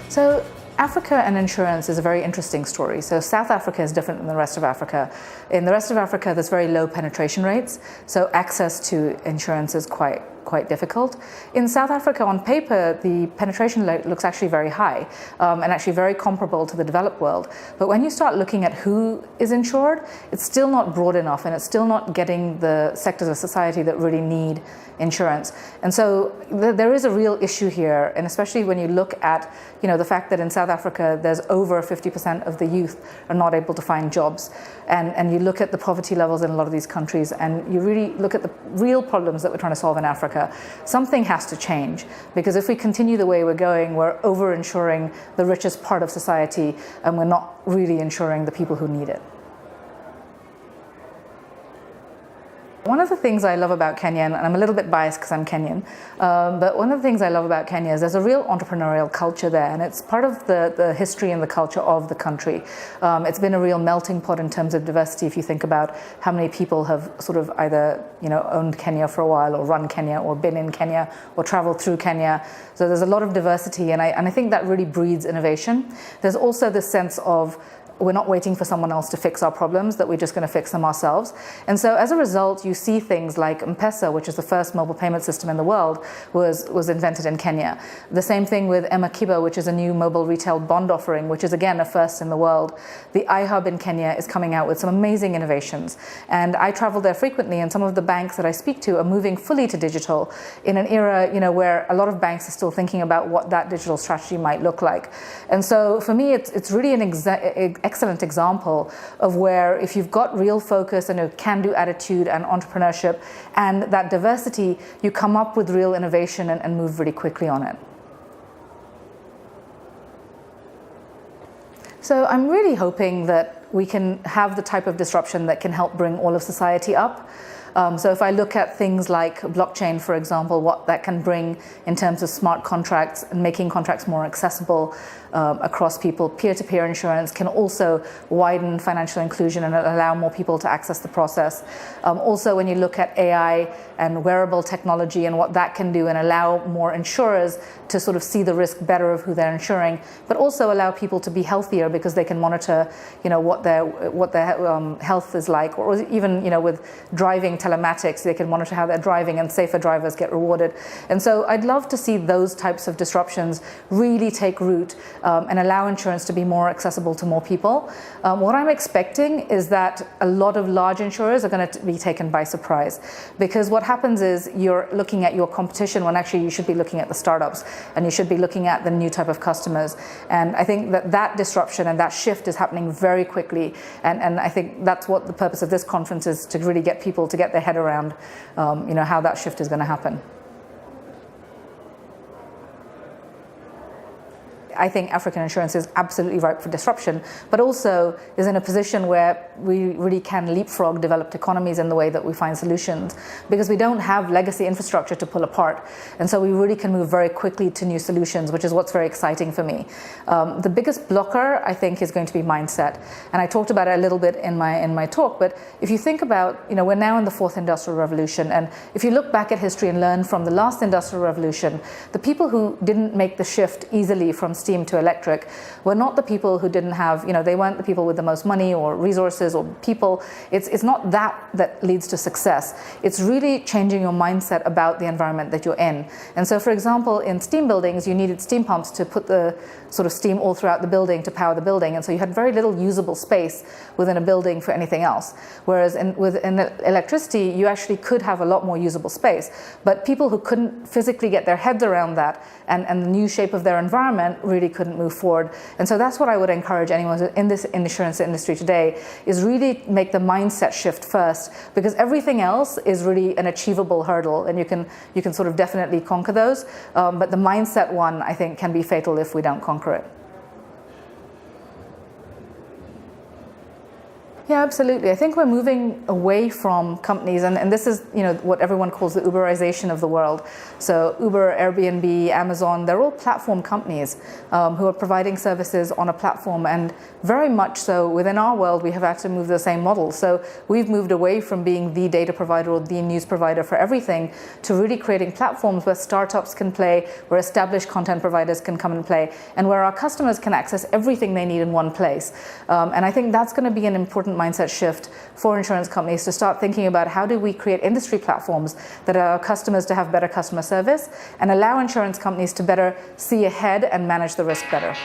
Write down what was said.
So Africa and insurance is a very interesting story. So South Africa is different than the rest of Africa. In the rest of Africa, there's very low penetration rates, so access to insurance is quite difficult. In South Africa, on paper, the penetration rate looks actually very high and actually very comparable to the developed world. But when you start looking at who is insured, it's still not broad enough, and it's still not getting the sectors of society that really need insurance. And so there is a real issue here, and especially when you look at the fact that in South Africa there's over 50% of the youth are not able to find jobs, and you look at the poverty levels in a lot of these countries, and you really look at the real problems that we're trying to solve in Africa. Something has to change, because if we continue the way we're going, we're over-insuring the richest part of society, and we're not really insuring the people who need it. One of the things I love about Kenya, and I'm a little bit biased because I'm Kenyan, but one of the things I love about Kenya is there's a real entrepreneurial culture there, and it's part of the history and the culture of the country. It's been a real melting pot in terms of diversity if you think about how many people have sort of either owned Kenya for a while, or run Kenya, or been in Kenya, or traveled through Kenya. So there's a lot of diversity, and I think that really breeds innovation. There's also this sense of we're not waiting for someone else to fix our problems, that we're just going to fix them ourselves. And so as a result, you see things like M-Pesa, which is the first mobile payment system in the world, was invented in Kenya. The same thing with Emakiba, which is a new mobile retail bond offering, which is again a first in the world. The iHub in Kenya is coming out with some amazing innovations. And I travel there frequently, and some of the banks that I speak to are moving fully to digital in an era where a lot of banks are still thinking about what that digital strategy might look like. And so for me, it's really an excellent example of where if you've got real focus and a can-do attitude and entrepreneurship and that diversity, you come up with real innovation and move really quickly on it. So I'm really hoping that we can have the type of disruption that can help bring all of society up. So if I look at things like blockchain, for example, what that can bring in terms of smart contracts and making contracts more accessible across people, peer-to-peer insurance can also widen financial inclusion and allow more people to access the process. Also, when you look at AI and wearable technology and what that can do and allow more insurers to sort of see the risk better of who they're insuring, but also allow people to be healthier because they can monitor, what their health is like, or even, with driving telematics, they can monitor how they're driving, and safer drivers get rewarded. And so I'd love to see those types of disruptions really take root and allow insurance to be more accessible to more people. What I'm expecting is that a lot of large insurers are going to be taken by surprise, because what happens is you're looking at your competition when actually you should be looking at the startups, and you should be looking at the new type of customers. And I think that disruption and that shift is happening very quickly, and I think that's what the purpose of this conference is, to really get people to get their head around how that shift is going to happen. I think African insurance is absolutely ripe for disruption, but also is in a position where we really can leapfrog developed economies in the way that we find solutions, because we don't have legacy infrastructure to pull apart. And so we really can move very quickly to new solutions, which is what's very exciting for me. The biggest blocker, I think, is going to be mindset. And I talked about it a little bit in my talk, but if you think about, we're now in the fourth industrial revolution, and if you look back at history and learn from the last industrial revolution, the people who didn't make the shift easily from steam to electric were not the people who didn't have, they weren't the people with the most money or resources or people. It's not that leads to success. It's really changing your mindset about the environment that you're in. And so, for example, in steam buildings, you needed steam pumps to put the sort of steam all throughout the building to power the building. And so you had very little usable space within a building for anything else. Whereas with electricity, you actually could have a lot more usable space. But people who couldn't physically get their heads around that and the new shape of their environment really couldn't move forward. And so that's what I would encourage anyone in this insurance industry today, is really make the mindset shift first, because everything else is really an achievable hurdle, and you can sort of definitely conquer those. But the mindset one, I think, can be fatal if we don't conquer it. Yeah, absolutely. I think we're moving away from companies, and this is, what everyone calls the Uberization of the world. So Uber, Airbnb, Amazon, they're all platform companies who are providing services on a platform, and very much so within our world, we have had to move the same model. So we've moved away from being the data provider or the news provider for everything to really creating platforms where startups can play, where established content providers can come and play, and where our customers can access everything they need in one place. And I think that's going to be an important mindset shift for insurance companies to start thinking about how do we create industry platforms that allow customers to have better customer service and allow insurance companies to better see ahead and manage the risk better.